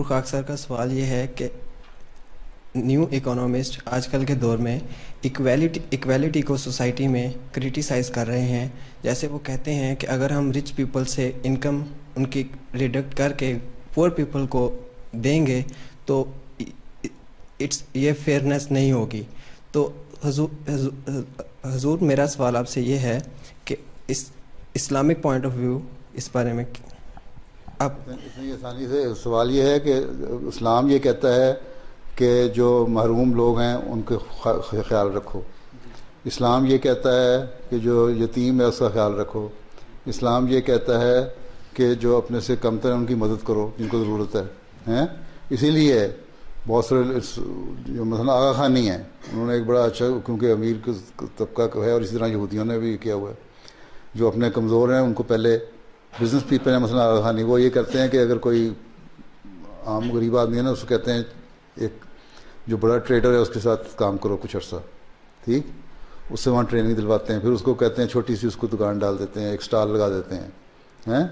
Doctor خاک سر کا سوال یہ ہے کہ نیو اکانومسٹ آج کل کے دور میں ایکویلٹی کو سوسائٹی میں کرٹیسائز کر رہے ہیں. جیسے وہ کہتے ہیں کہ اگر ہم رچ پیپل سے انکم ان کی ریڈکٹ کر کے پور پیپل کو دیں گے تو یہ فیئرنیس نہیں ہوگی. تو حضور میرا سوال آپ سے یہ ہے کہ اس اسلامک پوائنٹ آف ویو اس بارے میں آپ اتنی آسانی سے سوال یہ ہے کہ اسلام یہ کہتا ہے کہ جو محروم لوگ ہیں ان کے خیال رکھو. اسلام یہ کہتا ہے کہ جو یتیم ہے اس کا خیال رکھو. اسلام یہ کہتا ہے کہ جو اپنے سے کمتر ہیں ان کی مدد کرو جن کو ضرورت ہے. اسی لیے بہت سارے جو مثلا آغا خان نہیں ہیں, انہوں نے ایک بڑا اچھا, کیونکہ امیر طبقہ ہے اور اسی طرح یہودیوں نے بھی کیا ہوا ہے, جو اپنے کمزور ہیں ان کو پہلے بزنس پیپل ہیں مثلا آغا خانی, وہ یہ کرتے ہیں کہ اگر کوئی عام غریب آدمی ہے نا, اس کو کہتے ہیں ایک جو بڑا ٹریڈر ہے اس کے ساتھ کام کرو کچھ عرصہ, ٹھیک, اس سے وہاں ٹریننگ دلواتے ہیں, پھر اس کو کہتے ہیں چھوٹی سی اس کو دکان ڈال دیتے ہیں, ایک اسٹال لگا دیتے ہیں,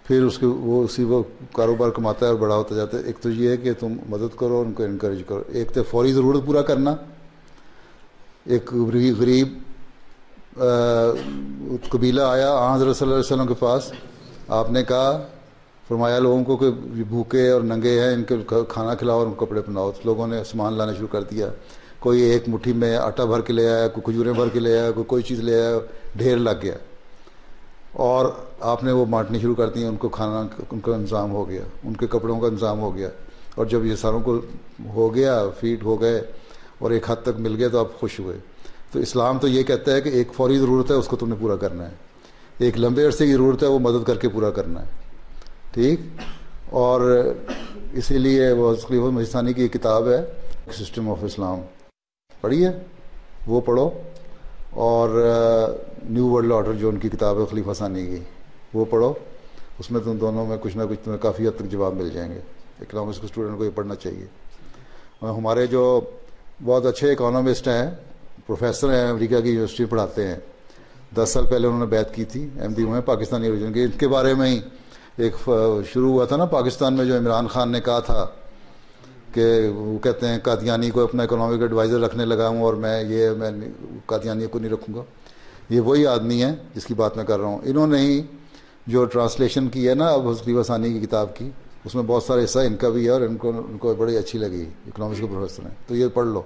پھر اس کے وہ کاروبار کماتا ہے اور بڑا ہوتا جاتا ہے. ایک تو یہ ہے کہ تم مدد کرو, ان کو انکریج کرو. ایک تو فوری ضرورت پورا کرنا. ایک غریب قبیلہ آیا حضرت صلی اللہ علیہ وسلم کے پاس, آپ نے کہا, فرمایا لوگوں کو کہ بھوکے اور ننگے ہیں, ان کے کھانا کھلاؤ اور ان کو کپڑے پہناؤ. لوگوں نے سامان لانا شروع کر دیا. کوئی ایک مٹھی میں آٹا بھر کے لے آیا, کوئی کھجوریں بھر کے لے آیا, کوئی چیز لے آیا, ڈھیر لگ گیا, اور آپ نے وہ بانٹنی شروع کر دی. ان کو کھانا, ان کا انتظام ہو گیا, ان کے کپڑوں کا انتظام ہو گیا, اور جب یہ ساروں کو ہو گیا, فیڈ ہو گئے اور ایک حد تک مل گیا تو آپ خوش ہوئے. تو اسلام تو یہ کہتا ہے کہ ایک فوری ضرورت ہے اس کو تم نے پورا کرنا ہے, ایک لمبے عرصے کی ضرورت ہے وہ مدد کر کے پورا کرنا ہے, ٹھیک. اور اسی لیے وہ خلیفہ مسیح ثانی کی ایک کتاب ہے سسٹم آف اسلام, پڑھیے, وہ پڑھو. اور نیو ورلڈ آرڈر جو ان کی کتاب ہے خلیفہ ثانی کی, وہ پڑھو. اس میں تم دونوں میں کچھ نہ کچھ تمہیں کافی حد تک جواب مل جائیں گے. اکنامکس کے اسٹوڈنٹ کو یہ پڑھنا چاہیے. ہمارے جو بہت اچھے اکانومسٹ ہیں, پروفیسر ہیں, امریکہ کی یونیورسٹی پڑھاتے ہیں, 10 سال پہلے انہوں نے بیعت کی تھی, ایم ڈی ہوئے ہیں پاکستانی اوریجن کے. ان کے بارے میں ہی ایک شروع ہوا تھا نا پاکستان میں, جو عمران خان نے کہا تھا کہ وہ کہتے ہیں قادیانی کو اپنا اکنامک ایڈوائزر رکھنے لگا ہوں اور میں قادیانی کو نہیں رکھوں گا. یہ وہی آدمی ہے جس کی بات میں کر رہا ہوں. انہوں نے ہی جو ٹرانسلیشن کی ہے نا اب خلیفہ ثانی کی کتاب کی, اس میں بہت سارا حصہ ان کا بھی ہے, اور ان کو بڑی اچھی لگی, اکنامکس کے پروفیسر ہیں, تو یہ پڑھ لو.